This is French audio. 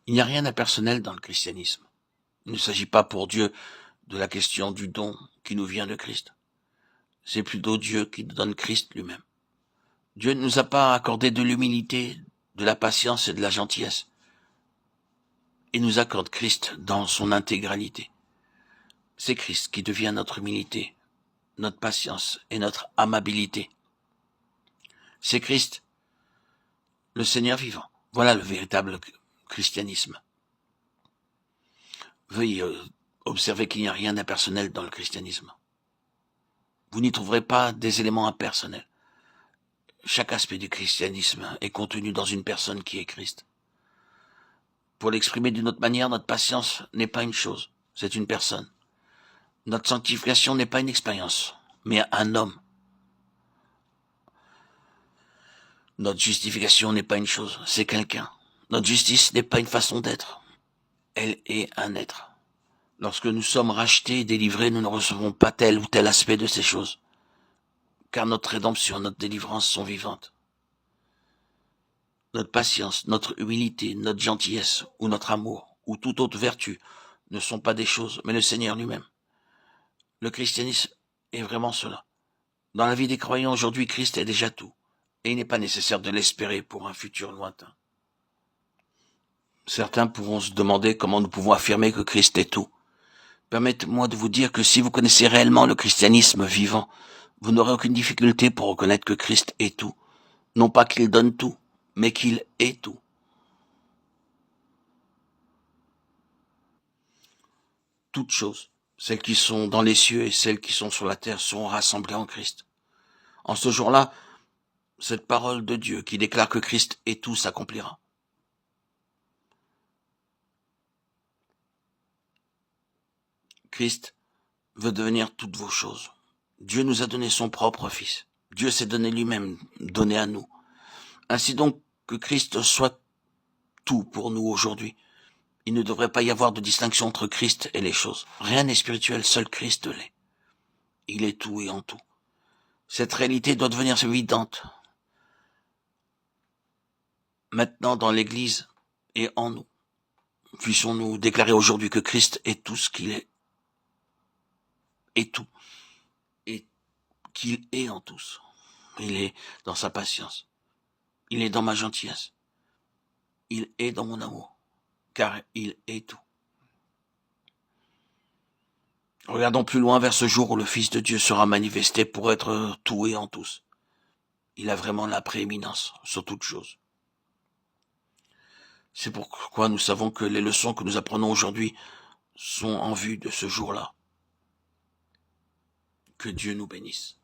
Il n'y a rien d'impersonnel dans le christianisme. Il ne s'agit pas pour Dieu de la question du don qui nous vient de Christ. C'est plutôt Dieu qui nous donne Christ lui-même. Dieu ne nous a pas accordé de l'humilité, de la patience et de la gentillesse. Il nous accorde Christ dans son intégralité. C'est Christ qui devient notre humilité, notre patience et notre amabilité. C'est Christ, le Seigneur vivant. Voilà le véritable christianisme. Veuillez observer qu'il n'y a rien d'impersonnel dans le christianisme. Vous n'y trouverez pas des éléments impersonnels. Chaque aspect du christianisme est contenu dans une personne qui est Christ. Pour l'exprimer d'une autre manière, notre patience n'est pas une chose, c'est une personne. Notre sanctification n'est pas une expérience, mais un homme. Notre justification n'est pas une chose, c'est quelqu'un. Notre justice n'est pas une façon d'être, elle est un être. Lorsque nous sommes rachetés et délivrés, nous ne recevons pas tel ou tel aspect de ces choses, car notre rédemption, notre délivrance sont vivantes. Notre patience, notre humilité, notre gentillesse, ou notre amour, ou toute autre vertu, ne sont pas des choses, mais le Seigneur lui-même. Le christianisme est vraiment cela. Dans la vie des croyants aujourd'hui, Christ est déjà tout, et il n'est pas nécessaire de l'espérer pour un futur lointain. Certains pourront se demander comment nous pouvons affirmer que Christ est tout. Permettez-moi de vous dire que si vous connaissez réellement le christianisme vivant, vous n'aurez aucune difficulté pour reconnaître que Christ est tout. Non pas qu'il donne tout, mais qu'il est tout. Toutes choses, celles qui sont dans les cieux et celles qui sont sur la terre, seront rassemblées en Christ. En ce jour-là, cette parole de Dieu qui déclare que Christ est tout s'accomplira. Christ veut devenir toutes vos choses. Dieu nous a donné son propre Fils. Dieu s'est donné lui-même, donné à nous. Ainsi donc que Christ soit tout pour nous aujourd'hui. Il ne devrait pas y avoir de distinction entre Christ et les choses. Rien n'est spirituel, seul Christ l'est. Il est tout et en tout. Cette réalité doit devenir évidente maintenant dans l'Église et en nous. Puissions-nous déclarer aujourd'hui que Christ est tout ce qu'il est tout, et qu'il est en tous. Il est dans sa patience. Il est dans ma gentillesse. Il est dans mon amour, car il est tout. Regardons plus loin vers ce jour où le Fils de Dieu sera manifesté pour être tout et en tous. Il a vraiment la prééminence sur toute chose. C'est pourquoi nous savons que les leçons que nous apprenons aujourd'hui sont en vue de ce jour-là. Que Dieu nous bénisse.